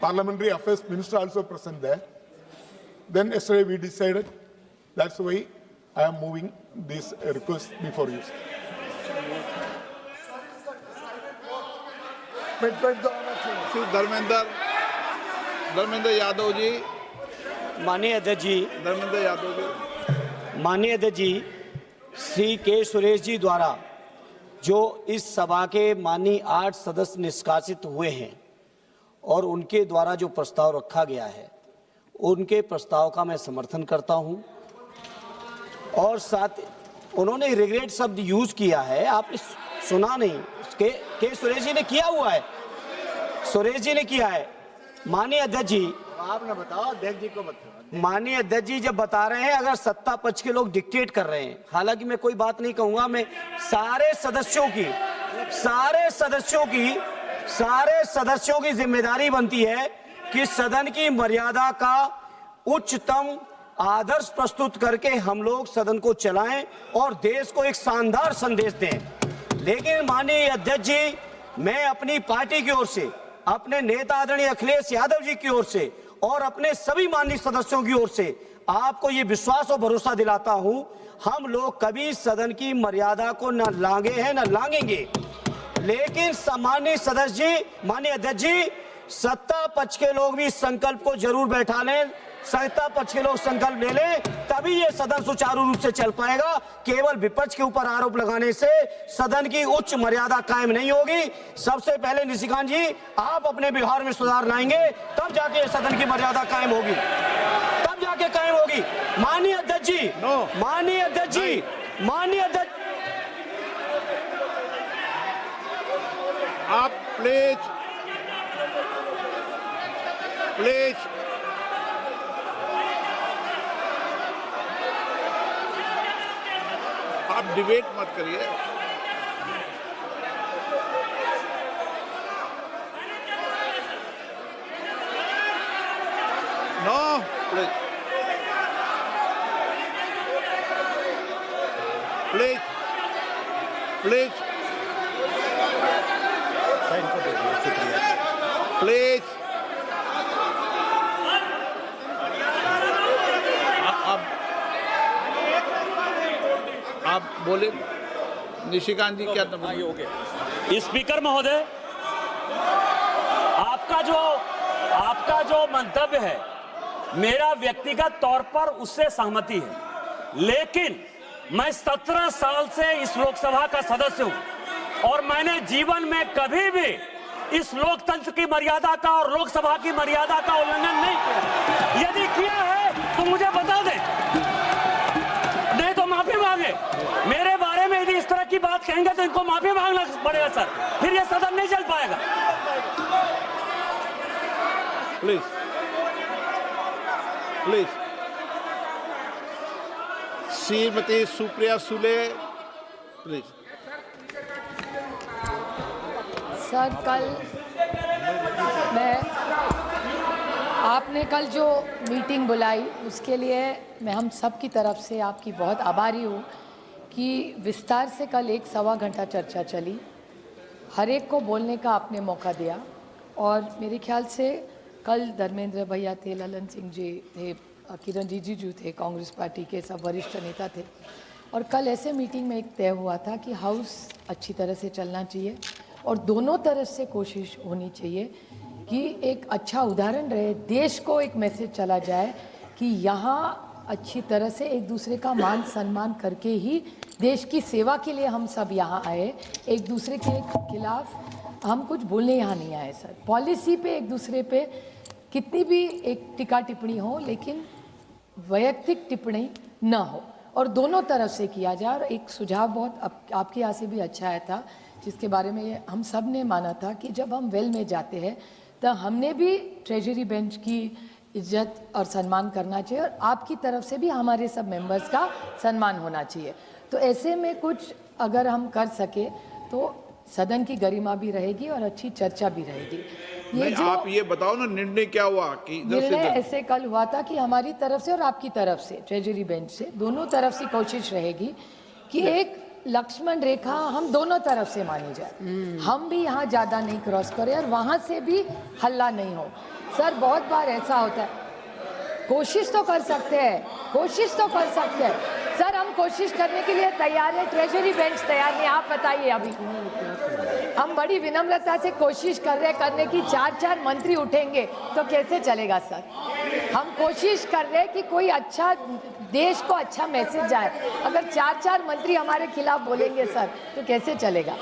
Parliamentary Affairs Minister also present there. Then yesterday we decided, that's why I am moving this request before you. Shri Dharmendra Yadav ji, माननीय अध्यक्ष जी, धर्मेंद्र यादव जी, माननीय अध्यक्ष जी, श्री के सुरेश जी द्वारा जो इस सभा के माननीय 8 सदस्य निष्कासित हुए हैं और उनके द्वारा जो प्रस्ताव रखा गया है, उनके प्रस्ताव का मैं समर्थन करता हूं। और साथ उन्होंने रिग्रेट शब्द यूज किया है, आपने सुना नहीं, के सुरेश जी ने किया हुआ है, सुरेश जी ने किया है। माननीय अध्यक्ष जी, आपने बताओ, अध्यक्ष जी को बताओ। माननीय अध्यक्ष जी जब बता रहे हैं, अगर सत्ता पक्ष के लोग डिक्टेट कर रहे हैं, हालांकि मैं कोई बात नहीं कहूंगा, मैं सारे सदस्यों की जिम्मेदारी बनती है कि सदन की मर्यादा का उच्चतम आदर्श प्रस्तुत करके हम लोग सदन को चलाएं और देश को एक शानदार संदेश दें। लेकिन माननीय अध्यक्ष जी, मैं अपनी पार्टी की ओर से, अपने नेता आदरणीय अखिलेश यादव जी की ओर से और अपने सभी माननीय सदस्यों की ओर से आपको ये विश्वास और भरोसा दिलाता हूं, हम लोग कभी सदन की मर्यादा को न लांघे हैं न लांघेंगे। लेकिन माननीय सदस्य जी, माननीय अध्यक्ष जी, सत्ता पक्ष के लोग भी इस संकल्प को जरूर बैठा लें, सत्ता पक्ष के लोग संकल्प ले लें, तभी ये सदन सुचारू रूप से चल पाएगा। केवल विपक्ष के ऊपर आरोप लगाने से सदन की उच्च मर्यादा कायम नहीं होगी। सबसे पहले निशिकांत जी, आप अपने व्यवहार में सुधार लाएंगे, तब जाके सदन की मर्यादा कायम होगी, तब जाके कायम होगी। माननीय अध्यक्ष जी, माननीय अध्यक्ष जी, माननीय अध्यक्ष, आप प्लीज आप डिबेट मत करिए। नो प्लीज प्लीज प्लीज आप बोले। निशिकांत जी, क्या स्पीकर महोदय, आपका जो मंतव्य है, मेरा व्यक्तिगत तौर पर उससे सहमति है, लेकिन मैं 17 साल से इस लोकसभा का सदस्य हूं और मैंने जीवन में कभी भी इस लोकतंत्र की मर्यादा का और लोकसभा की मर्यादा का उल्लंघन नहीं किया। यदि किया है तो मुझे बता दें, नहीं तो माफी मांगे। मेरे बारे में यदि इस तरह की बात कहेंगे तो इनको माफी मांगना पड़ेगा सर, फिर ये सदन नहीं चल पाएगा। Please please. Shrimati Supriya Sule, please. Sir, आपने कल जो मीटिंग बुलाई उसके लिए मैं हम सब की तरफ से आपकी बहुत आभारी हूँ कि विस्तार से कल 1-1.25 घंटा चर्चा चली, हर एक को बोलने का आपने मौका दिया। और मेरे ख्याल से कल धर्मेंद्र भैया थे, ललन सिंह जी थे, किरण रिजिजू थे, कांग्रेस पार्टी के सब वरिष्ठ नेता थे। और कल ऐसे मीटिंग में एक तय हुआ था कि हाउस अच्छी तरह से चलना चाहिए और दोनों तरफ से कोशिश होनी चाहिए कि एक अच्छा उदाहरण रहे, देश को एक मैसेज चला जाए कि यहाँ अच्छी तरह से एक दूसरे का मान सम्मान करके ही देश की सेवा के लिए हम सब यहाँ आए। एक दूसरे के खिलाफ हम कुछ बोलने यहाँ नहीं आए सर। पॉलिसी पे एक दूसरे पे कितनी भी एक टिक्का टिप्पणी हो, लेकिन वैयक्तिक टिप्पणी ना हो और दोनों तरफ से किया जाए। और एक सुझाव बहुत आपके यहाँ से भी अच्छा आया था, जिसके बारे में हम सब ने माना था कि जब हम वेल में जाते हैं तो हमने भी ट्रेजरी बेंच की इज्जत और सम्मान करना चाहिए और आपकी तरफ से भी हमारे सब मेंबर्स का सम्मान होना चाहिए। तो ऐसे में कुछ अगर हम कर सके तो सदन की गरिमा भी रहेगी और अच्छी चर्चा भी रहेगी। ये जो आप ये बताओ ना, निर्णय क्या हुआ कि निर्णय ऐसे कल हुआ था कि हमारी तरफ से और आपकी तरफ से ट्रेजरी बेंच से दोनों तरफ से कोशिश रहेगी कि एक लक्ष्मण रेखा हम दोनों तरफ से मानी जाए, हम भी यहाँ ज़्यादा नहीं क्रॉस करें और वहाँ से भी हल्ला नहीं हो। सर बहुत बार ऐसा होता है, कोशिश तो कर सकते हैं, कोशिश तो कर सकते हैं सर, हम कोशिश करने के लिए तैयार है, ट्रेजरी बेंच तैयार नहीं, आप बताइए। अभी हम बड़ी विनम्रता से कोशिश कर रहे हैं करने की, 4 मंत्री उठेंगे तो कैसे चलेगा सर? हम कोशिश कर रहे हैं कि कोई अच्छा, देश को अच्छा मैसेज जाए। अगर 4 मंत्री हमारे खिलाफ बोलेंगे सर तो कैसे चलेगा?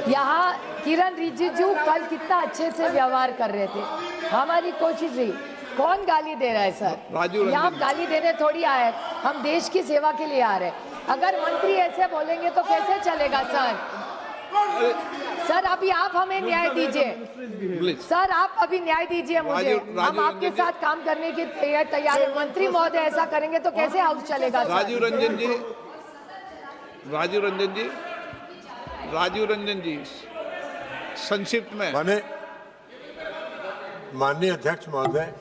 यहाँ किरण रिजिजू कल कितना अच्छे से व्यवहार कर रहे थे, हमारी कोशिश रही। कौन गाली दे रहा है सर? यहाँ गाली देने थोड़ी आए, हम देश की सेवा के लिए आ रहे हैं। अगर मंत्री ऐसे बोलेंगे तो कैसे चलेगा सर? सर अभी आप हमें न्याय दीजिए, सर आप अभी न्याय दीजिए मुझे, हम आपके साथ काम करने के तैयार है। मंत्री महोदय ऐसा करेंगे तो कैसे हाउस चलेगा सर? राजीव रंजन जी संक्षिप्त में। माननीय अध्यक्ष महोदय,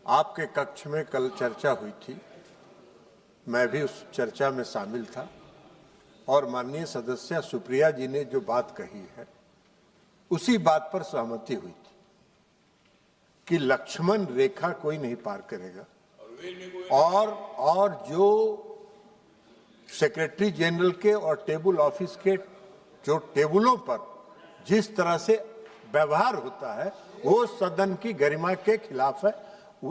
आपके कक्ष में कल चर्चा हुई थी, मैं भी उस चर्चा में शामिल था और माननीय सदस्य सुप्रिया जी ने जो बात कही है उसी बात पर सहमति हुई थी कि लक्ष्मण रेखा कोई नहीं पार करेगा और जो सेक्रेटरी जनरल के और टेबल ऑफिस के जो टेबलों पर जिस तरह से व्यवहार होता है वो सदन की गरिमा के खिलाफ है।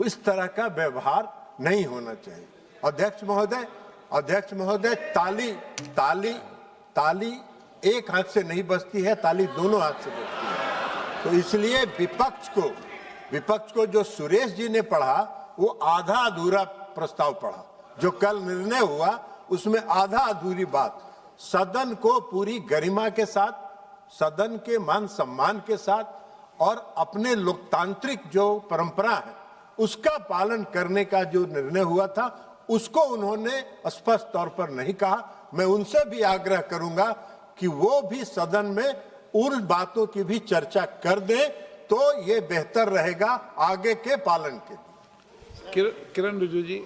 इस तरह का व्यवहार नहीं होना चाहिए। अध्यक्ष महोदय, ताली एक हाथ से नहीं बजती है, ताली दोनों हाथ से बजती है। तो इसलिए विपक्ष को जो सुरेश जी ने पढ़ा वो आधा अधूरा प्रस्ताव पढ़ा। जो कल निर्णय हुआ उसमें आधा अधूरी बात, सदन को पूरी गरिमा के साथ, सदन के मान सम्मान के साथ और अपने लोकतांत्रिक जो परंपरा है उसका पालन करने का जो निर्णय हुआ था उसको उन्होंने स्पष्ट तौर पर नहीं कहा। मैं उनसे भी आग्रह करूंगा कि वो भी सदन में उन बातों की भी चर्चा कर दें तो ये बेहतर रहेगा आगे के पालन के लिए। किरण रिजिजू जी,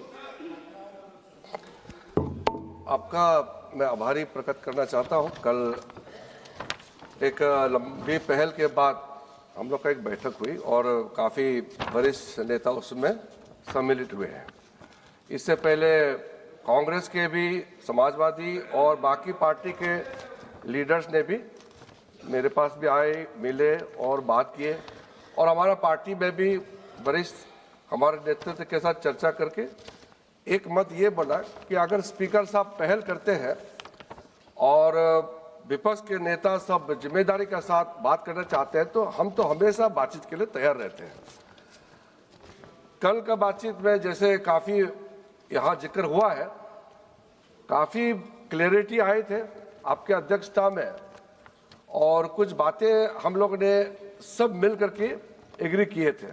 आपका मैं आभारी प्रकट करना चाहता हूं। कल एक लंबी पहल के बाद हम लोग का एक बैठक हुई और काफ़ी वरिष्ठ नेता उसमें सम्मिलित हुए हैं। इससे पहले कांग्रेस के भी, समाजवादी और बाकी पार्टी के लीडर्स ने भी मेरे पास भी आए, मिले और बात किए और हमारा पार्टी में भी वरिष्ठ हमारे नेतृत्व के साथ चर्चा करके एक मत ये बना कि अगर स्पीकर साहब पहल करते हैं और विपक्ष के नेता सब जिम्मेदारी के साथ बात करना चाहते हैं तो हम तो हमेशा बातचीत के लिए तैयार रहते हैं। कल का बातचीत में जैसे काफ़ी यहाँ जिक्र हुआ है, काफ़ी क्लैरिटी आए थे आपके अध्यक्षता में और कुछ बातें हम लोग ने सब मिल करके एग्री किए थे।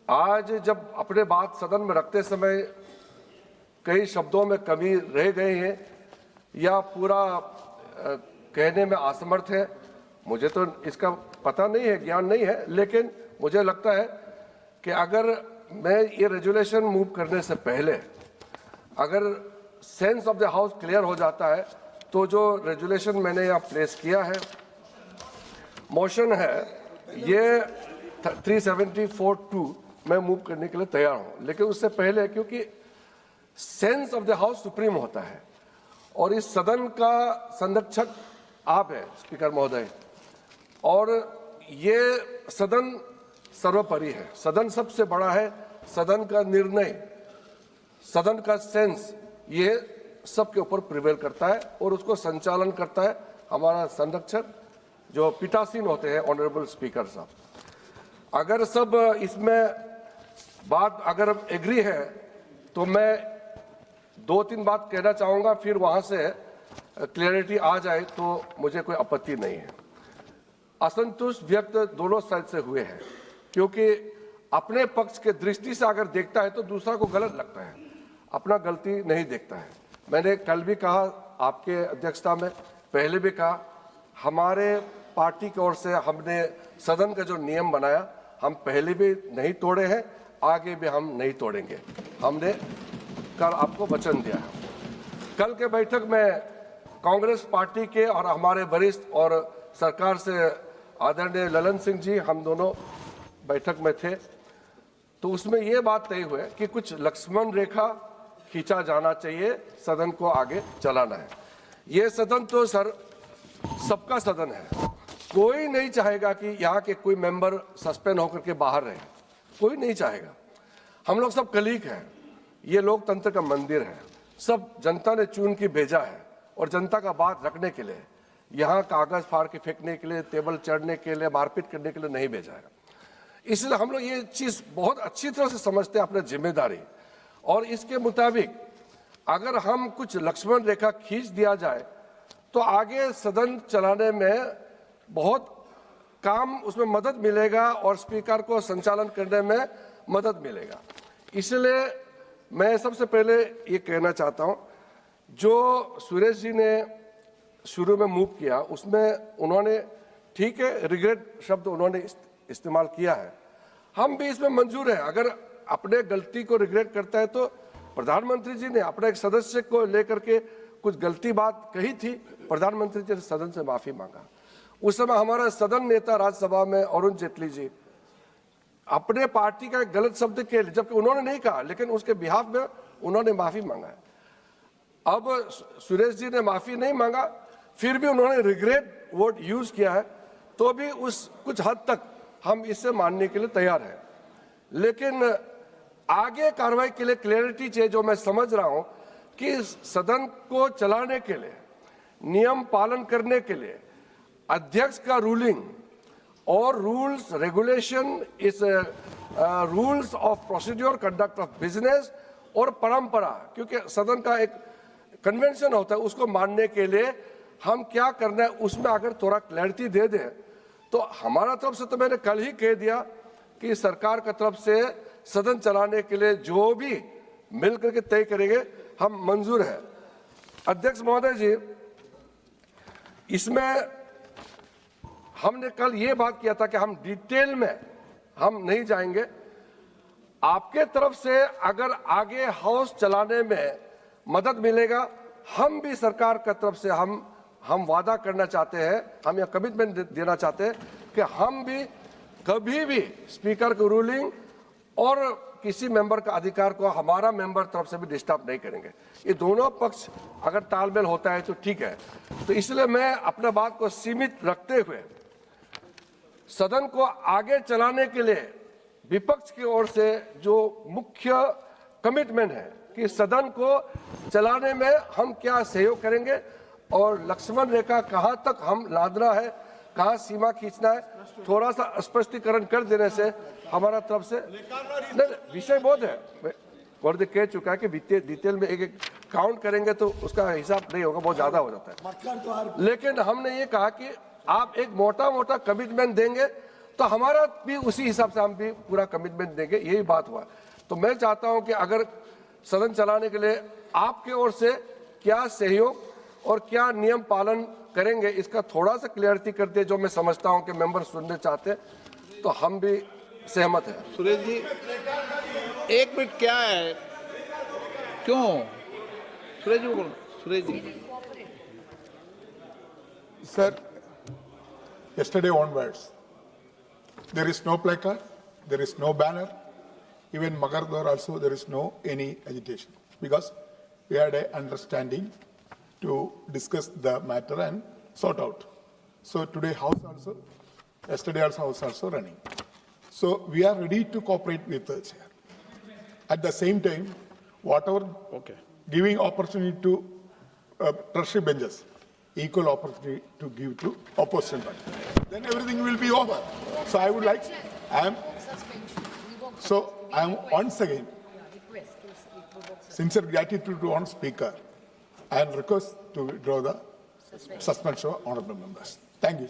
आज जब अपने बात सदन में रखते समय कई शब्दों में कमी रह गए हैं या पूरा कहने में असमर्थ है, मुझे तो इसका पता नहीं है, ज्ञान नहीं है, लेकिन मुझे लगता है कि अगर मैं ये रेजुलेशन मूव करने से पहले अगर sense of the house clear हो जाता है तो जो रेजुलेशन मैंने यहाँ प्लेस किया है, मोशन है, ये 374(2) मैं मूव करने के लिए तैयार हूँ। लेकिन उससे पहले क्योंकि sense of the house supreme होता है और इस सदन का संरक्षक आप हैं स्पीकर महोदय, और ये सदन सर्वोपरि है, सदन सबसे बड़ा है, सदन का निर्णय, सदन का सेंस ये सबके ऊपर प्रिवेल करता है और उसको संचालन करता है हमारा संरक्षक जो पीठासीन होते हैं ऑनरेबल स्पीकर साहब। अगर सब इसमें बात अगर एग्री है तो मैं 2-3 बात कहना चाहूँगा, फिर वहाँ से क्लैरिटी आ जाए तो मुझे कोई आपत्ति नहीं है। असंतुष्ट व्यक्त दोनों साइड से हुए हैं क्योंकि अपने पक्ष के दृष्टि से अगर देखता है तो दूसरा को गलत लगता है, अपना गलती नहीं देखता है। मैंने कल भी कहा, आपके अध्यक्षता में पहले भी कहा, हमारे पार्टी की ओर से हमने सदन का जो नियम बनाया हम पहले भी नहीं तोड़े हैं, आगे भी हम नहीं तोड़ेंगे। हमने कल आपको वचन दिया है। कल के बैठक में कांग्रेस पार्टी के और हमारे वरिष्ठ और सरकार से आदरणीय ललन सिंह जी, हम दोनों बैठक में थे तो उसमें ये बात तय हुई कि कुछ लक्ष्मण रेखा खींचा जाना चाहिए, सदन को आगे चलाना है। ये सदन तो सर सबका सदन है, कोई नहीं चाहेगा कि यहाँ के कोई मेंबर सस्पेंड होकर के बाहर रहे, कोई नहीं चाहेगा। हम लोग सब कलीग हैं, ये लोकतंत्र का मंदिर है, सब जनता ने चुन के भेजा है और जनता का बात रखने के लिए, यहाँ कागज फाड़ के फेंकने के लिए, टेबल चढ़ने के लिए, मारपीट करने के लिए नहीं भेजा है। इसलिए हम लोग ये चीज बहुत अच्छी तरह से समझते हैं अपनी जिम्मेदारी, और इसके मुताबिक अगर हम कुछ लक्ष्मण रेखा खींच दिया जाए तो आगे सदन चलाने में बहुत काम उसमें मदद मिलेगा और स्पीकर को संचालन करने में मदद मिलेगा। इसलिए मैं सबसे पहले ये कहना चाहता हूँ, जो सुरेश जी ने शुरू में मूव किया उसमें उन्होंने ठीक है रिग्रेट शब्द उन्होंने इस्तेमाल किया है, हम भी इसमें मंजूर है। अगर अपने गलती को रिग्रेट करता है तो प्रधानमंत्री जी ने अपने एक सदस्य को लेकर के कुछ गलती बात कही थी, प्रधानमंत्री जी ने सदन से माफी मांगा। उस समय हमारा सदन नेता राज्यसभा में अरुण जेटली जी अपने पार्टी का गलत शब्द के लिए, जबकि उन्होंने नहीं कहा, लेकिन उसके बिहाफ में उन्होंने माफी मांगा है। अब सुरेश जी ने माफी नहीं मांगा, फिर भी उन्होंने रिग्रेट वर्ड यूज किया है, तो भी उस कुछ हद तक हम इसे मानने के लिए तैयार हैं। लेकिन आगे कार्रवाई के लिए क्लैरिटी चाहिए, जो मैं समझ रहा हूं कि सदन को चलाने के लिए, नियम पालन करने के लिए अध्यक्ष का रूलिंग और रूल्स रेगुलेशन इस rules of procedure conduct of business और परंपरा, क्योंकि सदन का एक कन्वेंशन होता है, उसको मानने के लिए हम क्या करना है उसमें अगर थोड़ा क्लैरिटी दे दें तो हमारा तरफ से, तो मैंने कल ही कह दिया कि सरकार की तरफ से सदन चलाने के लिए जो भी मिल करके तय करेंगे हम मंजूर है। अध्यक्ष महोदय जी, इसमें हमने कल ये बात किया था कि हम डिटेल में हम नहीं जाएंगे। आपके तरफ से अगर आगे हाउस चलाने में मदद मिलेगा, हम भी सरकार की तरफ से हम वादा करना चाहते हैं, हम यह कमिटमेंट देना चाहते हैं कि हम भी कभी भी स्पीकर की रूलिंग और किसी मेंबर का अधिकार को हमारा मेंबर तरफ से भी डिस्टर्ब नहीं करेंगे। ये दोनों पक्ष अगर तालमेल होता है तो ठीक है। तो इसलिए मैं अपना बात को सीमित रखते हुए सदन को आगे चलाने के लिए विपक्ष की ओर से जो मुख्य कमिटमेंट है कि सदन को चलाने में हम क्या सहयोग करेंगे और लक्ष्मण रेखा कहां तक हम लादना है, कहां सीमा खींचना है, थोड़ा सा स्पष्टीकरण कर देने से हमारा तरफ से नहीं, विषय बहुत है, बहुत कह चुका है कि डिटेल में एक काउंट करेंगे तो उसका हिसाब नहीं होगा, बहुत ज्यादा हो जाता है। लेकिन हमने ये कहा कि आप एक मोटा मोटा कमिटमेंट देंगे तो हमारा भी उसी हिसाब से हम भी पूरा कमिटमेंट देंगे, यही बात हुआ। तो मैं चाहता हूं कि अगर सदन चलाने के लिए आपके ओर से क्या सहयोग और क्या नियम पालन करेंगे, इसका थोड़ा सा क्लियरिटी कर दे, जो मैं समझता हूं कि मेंबर सुनने चाहते हैं, तो हम भी सहमत हैं। सुरेश जी, एक मिनट, क्या है, क्यों सुरेश जी बोलो, Suresh ji. Sir, yesterday onwards, there is no placard, there is no banner, even Magadar also there is no any agitation, because we had an understanding to discuss the matter and sort out. So today house also, yesterday also house also running. So we are ready to cooperate with the chair. At the same time, whatever giving opportunity to treasury benches, equal opportunity to give to opposition party. Then everything will be over. So I would like, I am once again sincere gratitude to one speaker and request to withdraw the suspension of honorable members. Thank you.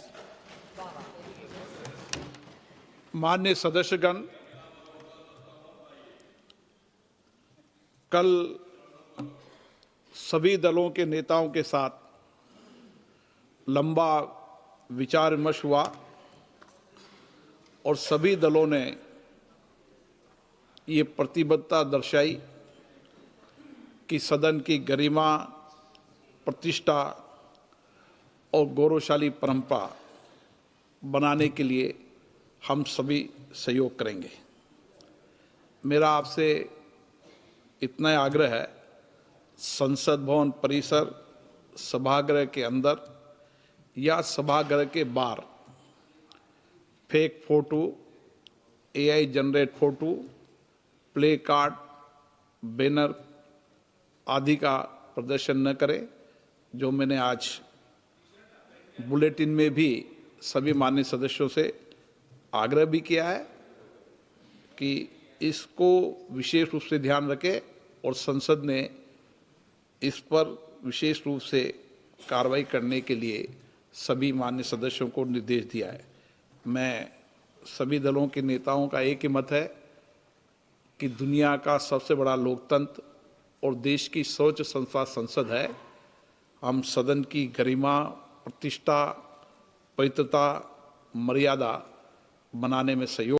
माननीय सदस्यगण, कल सभी दलों के नेताओं के साथ लंबा विचार विमर्श हुआ और सभी दलों ने ये प्रतिबद्धता दर्शाई कि सदन की गरिमा, प्रतिष्ठा और गौरवशाली परंपरा बनाने के लिए हम सभी सहयोग करेंगे। मेरा आपसे इतना आग्रह है, संसद भवन परिसर, सभागृह के अंदर या सभागृह के बाहर fake photo, AI generate photo, play card, banner आदि का प्रदर्शन न करें। जो मैंने आज बुलेटिन में भी सभी माननीय सदस्यों से आग्रह भी किया है कि इसको विशेष रूप से ध्यान रखें और संसद ने इस पर विशेष रूप से कार्रवाई करने के लिए सभी माननीय सदस्यों को निर्देश दिया है। मैं सभी दलों के नेताओं का एक ही मत है कि दुनिया का सबसे बड़ा लोकतंत्र और देश की सर्वोच्च संस्था संसद है। हम सदन की गरिमा, प्रतिष्ठा, पवित्रता, मर्यादा बनाने में सहयोग